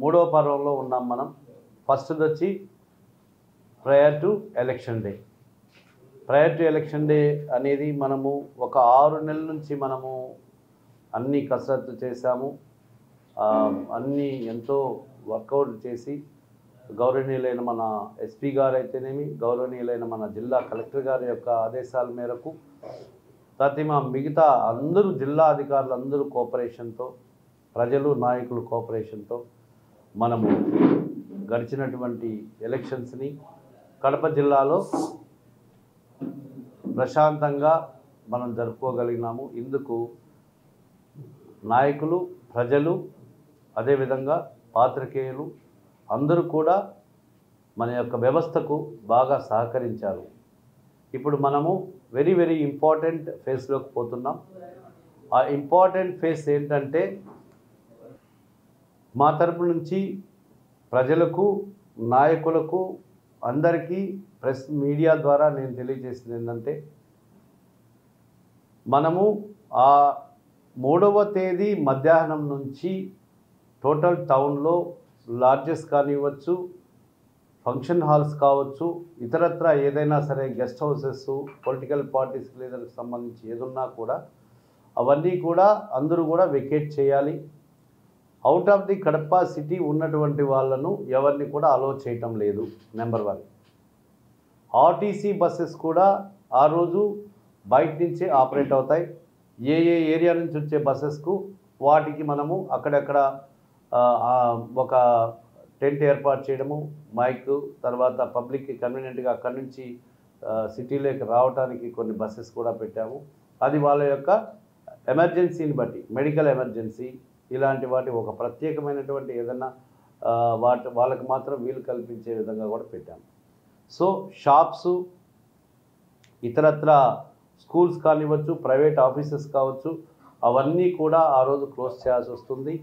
మూడవ పర్వంలో ఉన్నాం మనం. ఫస్ట్ది వచ్చి prior to election day. Prior to election day అనేది మనము ఒక 6 నెలల నుంచి మనము అన్ని కసరత్తు చేశాము. అన్నీ ఎంతో వర్కౌట్ చేసి గౌరవనీయులైన మన ఎస్పీ గారు అయితేనేమి, గౌరవనీయులైన మన జిల్లా కలెక్టర్ గారి యొక్క ఆదేశాల మేరకు మిగతా అందరూ జిల్లా అధికారులు అందరూ కోఆపరేషన్తో, ప్రజలు నాయకులు కోఆపరేషన్తో మనము గడిచినటువంటి ఎలక్షన్స్ని కడప జిల్లాలో ప్రశాంతంగా మనం జరుపుకోగలిగినాము. ఇందుకు నాయకులు, ప్రజలు, అదేవిధంగా పాత్రికేయులు అందరూ కూడా మన యొక్క వ్యవస్థకు బాగా సహకరించారు. ఇప్పుడు మనము వెరీ వెరీ ఇంపార్టెంట్ ఫేజ్లోకి పోతున్నాం. ఆ ఇంపార్టెంట్ ఫేజ్ ఏంటంటే మా తరపు నుంచి ప్రజలకు, నాయకులకు, అందరికీ ప్రెస్ మీడియా ద్వారా నేను తెలియజేసింది ఏంటంటే మనము ఆ 3వ తేదీ మధ్యాహ్నం నుంచి టోటల్ టౌన్లో లాడ్జెస్ కానివ్వచ్చు, ఫంక్షన్ హాల్స్ కావచ్చు, ఇతరత్ర ఏదైనా సరే గెస్ట్ హౌసెస్, పొలిటికల్ పార్టీస్ లీడర్కి సంబంధించి ఏదున్నా కూడా అవన్నీ కూడా అందరూ కూడా వెకేట్ చేయాలి. Out of the Kadapa city ఉన్నటువంటి వాళ్ళను ఎవరిని కూడా అలో చేయటం లేదు. నెంబర్ 1. ఆర్టీసీ బస్సెస్ కూడా ఆ రోజు బయట నుంచే ఆపరేట్ అవుతాయి. ఏ ఏరియా నుంచి వచ్చే బస్సెస్కు వాటికి మనము అక్కడక్కడ ఒక టెంట్ ఏర్పాటు చేయడము, మైక్, తర్వాత పబ్లిక్కి కన్వీనియంట్గా అక్కడి నుంచి సిటీలోకి రావడానికి కొన్ని బస్సెస్ కూడా పెట్టాము. అది వాళ్ళ యొక్క ఎమర్జెన్సీని బట్టి, మెడికల్ ఎమర్జెన్సీ ఇలాంటి వాటి ఒక ప్రత్యేకమైనటువంటి ఏదన్నా వాళ్ళకి మాత్రం వీలు కల్పించే విధంగా కూడా పెట్టాము. సో షాప్సు, ఇతరత్ర స్కూల్స్ కానివ్వచ్చు, ప్రైవేట్ ఆఫీసెస్ కావచ్చు, అవన్నీ కూడా ఆ రోజు క్లోజ్ చేయాల్సి వస్తుంది.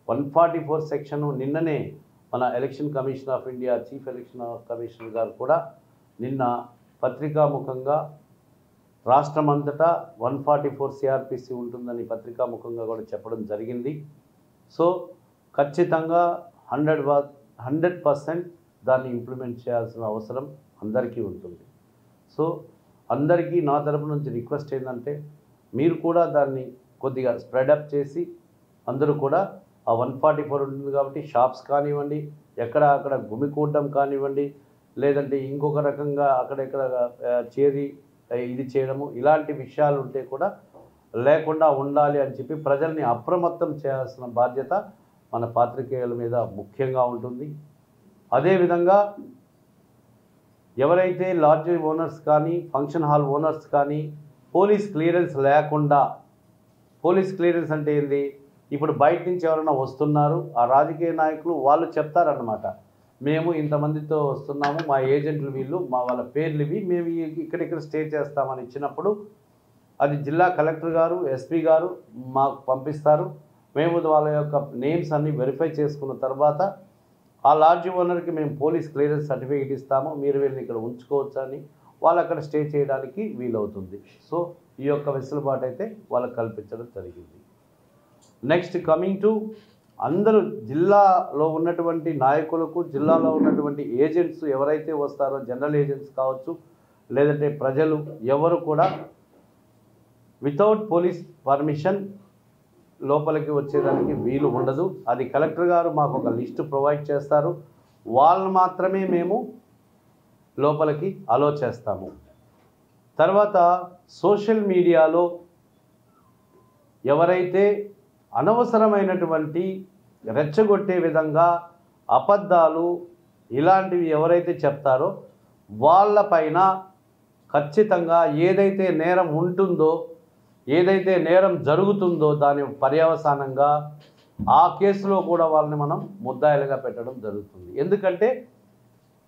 144 సెక్షన్ నిన్ననే మన election commission of India chief election commissioner గారు కూడా నిన్న పత్రికాముఖంగా రాష్ట్రమంతటా 144 సిఆర్పిసి ఉంటుందని పత్రికాముఖంగా కూడా చెప్పడం జరిగింది. సో ఖచ్చితంగా 100% దాన్ని ఇంప్లిమెంట్ చేయాల్సిన అవసరం అందరికీ ఉంటుంది. సో అందరికీ నా తరపు నుంచి రిక్వెస్ట్ ఏంటంటే మీరు కూడా దాన్ని కొద్దిగా స్ప్రెడప్ చేసి అందరూ కూడా ఆ 144 ఉంటుంది కాబట్టి షాప్స్ కానివ్వండి, అక్కడ గుమికూడడం కానివ్వండి, లేదంటే ఇంకొక రకంగా అక్కడెక్కడ చేరి ఇది చేయడము, ఇలాంటి విషయాలు ఉంటే కూడా లేకుండా ఉండాలి అని చెప్పి ప్రజల్ని అప్రమత్తం చేయాల్సిన బాధ్యత మన పాత్రికేయుల మీద ముఖ్యంగా ఉంటుంది. అదేవిధంగా ఎవరైతే లాడ్జ్ ఓనర్స్ కానీ, ఫంక్షన్ హాల్ ఓనర్స్ కానీ పోలీస్ క్లియరెన్స్ లేకుండా, పోలీస్ క్లియరెన్స్ అంటే ఏంది, ఇప్పుడు బయట నుంచి ఎవరైనా వస్తున్నారు, ఆ రాజకీయ నాయకులు వాళ్ళు చెప్తారన్నమాట, మేము ఇంతమందితో వస్తున్నాము, మా ఏజెంట్లు వీళ్ళు, వాళ్ళ పేర్లు ఇవి, మేము ఇక్కడిక్కడ స్టే చేస్తామని ఇచ్చినప్పుడు అది జిల్లా కలెక్టర్ గారు, ఎస్పీ గారు మాకు పంపిస్తారు. మేము వాళ్ళ యొక్క నేమ్స్ అన్నీ వెరిఫై చేసుకున్న తర్వాత ఆ లాడ్జ్ ఓనర్కి మేము పోలీస్ క్లియరెన్స్ సర్టిఫికేట్ ఇస్తాము, మీరు వీళ్ళని ఇక్కడ ఉంచుకోవచ్చు అని వాళ్ళు అక్కడ స్టే చేయడానికి వీలవుతుంది. సో ఈ యొక్క వెసులుబాటు అయితే వాళ్ళకి కల్పించడం జరిగింది. నెక్స్ట్ కమింగ్ టు అందరూ జిల్లాలో ఉన్నటువంటి నాయకులకు, జిల్లాలో ఉన్నటువంటి ఏజెంట్స్ ఎవరైతే వస్తారో, జనరల్ ఏజెంట్స్ కావచ్చు, లేదంటే ప్రజలు ఎవరు కూడా వితౌట్ పోలీస్ పర్మిషన్ లోపలికి వచ్చేదానికి వీలు ఉండదు. అది కలెక్టర్ గారు మాకు ఒక లిస్టు ప్రొవైడ్ చేస్తారు, వాళ్ళు మాత్రమే మేము లోపలికి అలో చేస్తాము. తర్వాత సోషల్ మీడియాలో ఎవరైతే అనవసరమైనటువంటి రెచ్చగొట్టే విధంగా అబద్ధాలు ఇలాంటివి ఎవరైతే చెప్తారో వాళ్ళపైన ఖచ్చితంగా ఏదైతే నేరం ఉంటుందో, ఏదైతే నేరం జరుగుతుందో దాని పర్యవసానంగా ఆ కేసులో కూడా వాళ్ళని మనం ముద్దాయిలుగా పెట్టడం జరుగుతుంది. ఎందుకంటే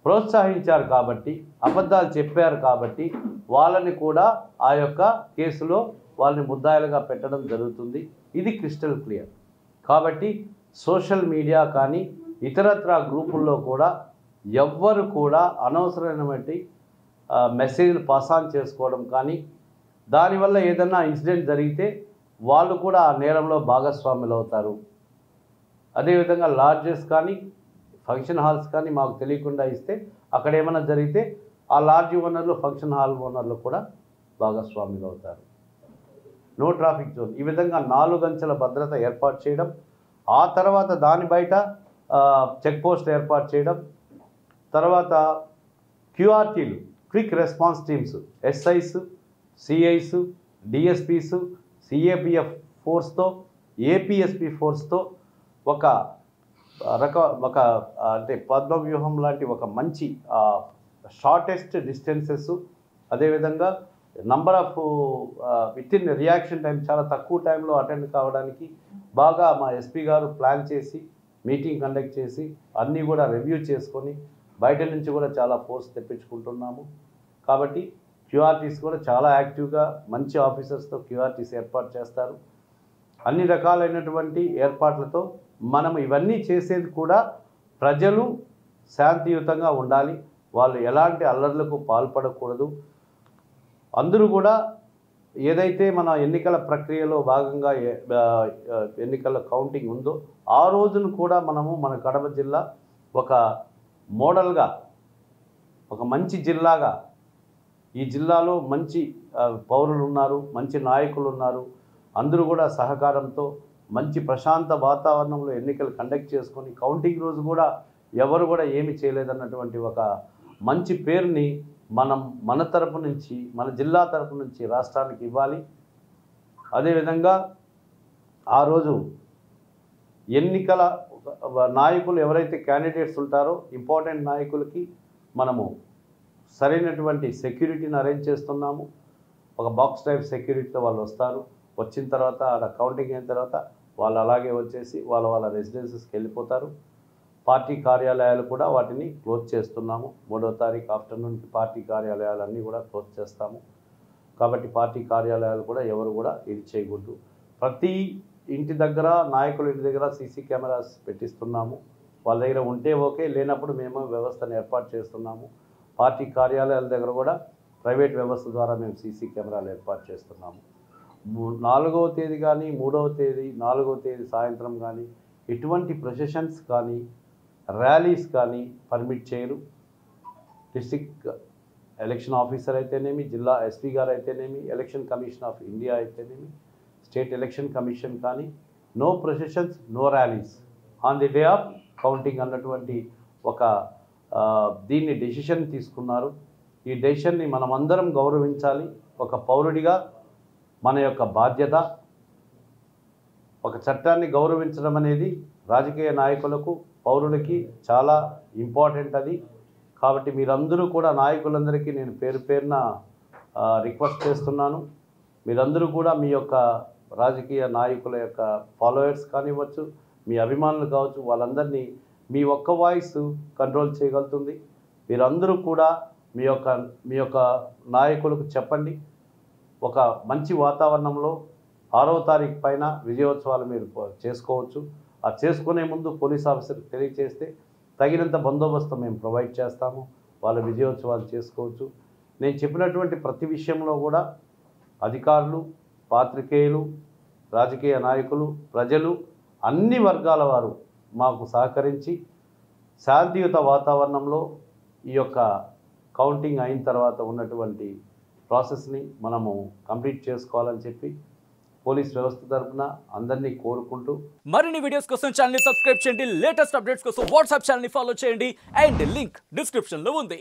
ప్రోత్సహించారు కాబట్టి, అబద్ధాలు చెప్పారు కాబట్టి వాళ్ళని కూడా ఆ యొక్క కేసులో వాళ్ళని ముద్దాయిలుగా పెట్టడం జరుగుతుంది. ఇది క్రిస్టల్ క్లియర్. కాబట్టి సోషల్ మీడియా కానీ ఇతరత్ర గ్రూపుల్లో కూడా ఎవ్వరు కూడా అనవసరమైనటువంటి మెసేజ్లు పాస్ ఆన్ చేసుకోవడం కానీ, దానివల్ల ఏదైనా ఇన్సిడెంట్ జరిగితే వాళ్ళు కూడా ఆ నేరంలో భాగస్వాములు అవుతారు. అదేవిధంగా లాడ్జెస్ కానీ ఫంక్షన్ హాల్స్ కానీ మాకు తెలియకుండా ఇస్తే అక్కడ ఏమైనా జరిగితే ఆ లాడ్జ్ ఓనర్లు ఫంక్షన్ హాల్ ఓనర్లు కూడా భాగస్వాములు అవుతారు. నో ట్రాఫిక్ జోన్, ఈ విధంగా 4 అంచెల భద్రత ఏర్పాటు చేయడం, ఆ తర్వాత దాని బయట చెక్ పోస్ట్ ఏర్పాటు చేయడం, తర్వాత క్యూఆర్టీలు quick response teams SIs, CIs, DSPs, CAPF ఫోర్స్తో, ఏపీఎస్పీ ఫోర్స్తో ఒక అంటే పద్మవ్యూహం లాంటి ఒక మంచి షార్టెస్ట్ డిస్టెన్సెస్, అదేవిధంగా number of within reaction time చాలా తక్కువ టైంలో అటెండ్ కావడానికి బాగా మా ఎస్పీ గారు ప్లాన్ చేసి మీటింగ్ కండక్ట్ చేసి అన్నీ కూడా రివ్యూ చేసుకొని బయట నుంచి కూడా చాలా ఫోర్స్ తెప్పించుకుంటున్నాము. కాబట్టి క్యూఆర్టీస్ కూడా చాలా యాక్టివ్గా మంచి ఆఫీసర్స్తో క్యూఆర్టీస్ ఏర్పాటు చేస్తారు. అన్ని రకాలైనటువంటి ఏర్పాట్లతో మనం ఇవన్నీ చేసేది కూడా ప్రజలు శాంతియుతంగా ఉండాలి, వాళ్ళు ఎలాంటి అల్లర్లకు పాల్పడకూడదు. అందరూ కూడా ఏదైతే మన ఎన్నికల ప్రక్రియలో భాగంగా ఎన్నికల కౌంటింగ్ ఉందో ఆ రోజును కూడా మనము మన కడప జిల్లా ఒక మోడల్గా, ఒక మంచి జిల్లాగా, ఈ జిల్లాలో మంచి పౌరులు ఉన్నారు, మంచి నాయకులు ఉన్నారు, అందరూ కూడా సహకారంతో మంచి ప్రశాంత వాతావరణంలో ఎన్నికలు కండక్ట్ చేసుకొని కౌంటింగ్ రోజు కూడా ఎవరు కూడా ఏమి చేయలేదన్నటువంటి ఒక మంచి పేరుని మనం మన తరపు నుంచి, మన జిల్లా తరపు నుంచి రాష్ట్రానికి ఇవ్వాలి. అదేవిధంగా ఆ రోజు ఎన్నికల నాయకులు ఎవరైతే క్యాండిడేట్స్ ఉంటారో ఇంపార్టెంట్ నాయకులకి మనము సరైనటువంటి సెక్యూరిటీని అరేంజ్ చేస్తున్నాము. ఒక బాక్స్ టైప్ సెక్యూరిటీతో వాళ్ళు వస్తారు, వచ్చిన తర్వాత ఆడ కౌంటింగ్ అయిన తర్వాత వాళ్ళు అలాగే వచ్చేసి వాళ్ళ రెసిడెన్సెస్కి వెళ్ళిపోతారు. పార్టీ కార్యాలయాలు కూడా వాటిని క్లోజ్ చేస్తున్నాము. 3వ తారీఖు ఆఫ్టర్నూన్కి పార్టీ కార్యాలయాలన్నీ కూడా క్లోజ్ చేస్తాము. కాబట్టి పార్టీ కార్యాలయాలు కూడా ఎవరు కూడా ఇది చేయకూడదు. ప్రతి ఇంటి దగ్గర, నాయకుల ఇంటి దగ్గర సీసీ కెమెరాస్ పెట్టిస్తున్నాము. వాళ్ళ దగ్గర ఉంటే ఓకే, లేనప్పుడు మేము వ్యవస్థను ఏర్పాటు చేస్తున్నాము. పార్టీ కార్యాలయాల దగ్గర కూడా ప్రైవేట్ వ్యవస్థ ద్వారా మేము సీసీ కెమెరాలు ఏర్పాటు చేస్తున్నాము. 4వ తేదీ కానీ 3వ తేదీ 4వ తేదీ సాయంత్రం కానీ ఎటువంటి ప్రొసెషన్స్ కానీ ర్యాలీస్ కానీ పర్మిట్ చేయరు. డిస్ట్రిక్ట్ ఎలక్షన్ ఆఫీసర్ అయితేనేమి, జిల్లా ఎస్పీ గారు అయితేనేమి, ఎలక్షన్ కమిషన్ ఆఫ్ ఇండియా అయితేనేమి, స్టేట్ ఎలక్షన్ కమిషన్ కానీ no processions, no rallies on the day of counting అన్నటువంటి ఒక దీన్ని డెసిషన్ తీసుకున్నారు. ఈ డెసిషన్ని మనమందరం గౌరవించాలి. ఒక పౌరుడిగా మన యొక్క బాధ్యత. ఒక చట్టాన్ని గౌరవించడం అనేది రాజకీయ నాయకులకు, పౌరులకి చాలా ఇంపార్టెంట్ అది. కాబట్టి మీరందరూ కూడా, నాయకులందరికీ నేను పేరు పేరున రిక్వెస్ట్ చేస్తున్నాను. మీరందరూ కూడా మీ యొక్క రాజకీయ నాయకుల యొక్క ఫాలోవర్స్ కానివ్వచ్చు, మీ అభిమానులు కావచ్చు, వాళ్ళందరినీ మీ ఒక్క వాయిస్ కంట్రోల్ చేయగలుగుతుంది. మీరందరూ కూడా మీ యొక్క నాయకులకు చెప్పండి. ఒక మంచి వాతావరణంలో 6వ తారీఖు పైన విజయోత్సవాలు మీరు చేసుకోవచ్చు. ఆ చేసుకునే ముందు పోలీస్ ఆఫీసర్కి తెలియజేస్తే తగినంత బందోబస్తు మేము ప్రొవైడ్ చేస్తాము. వాళ్ళ విజయోత్సవాలు చేసుకోవచ్చు. నేను చెప్పినటువంటి ప్రతి విషయంలో కూడా అధికారులు, పాత్రికేయులు, రాజకీయ నాయకులు, ప్రజలు, అన్ని వర్గాల వారు మాకు సహకరించి శాంతియుత వాతావరణంలో ఈ యొక్క కౌంటింగ్ అయిన తర్వాత ఉన్నటువంటి ప్రాసెస్ని మనము కంప్లీట్ చేసుకోవాలని చెప్పి పోలీస్ వ్యవస్థ తరపున అందరినీ కోరుకుంటూ, మరిన్ని వీడియోస్ కోసం ఛానల్ ని సబ్స్క్రైబ్ చేయండి. లేటెస్ట్ అప్డేట్స్ కోసం వాట్సాప్ ఛానల్ ని ఫాలో చేయండి. అండ్ లింక్ డిస్క్రిప్షన్ లో ఉంది.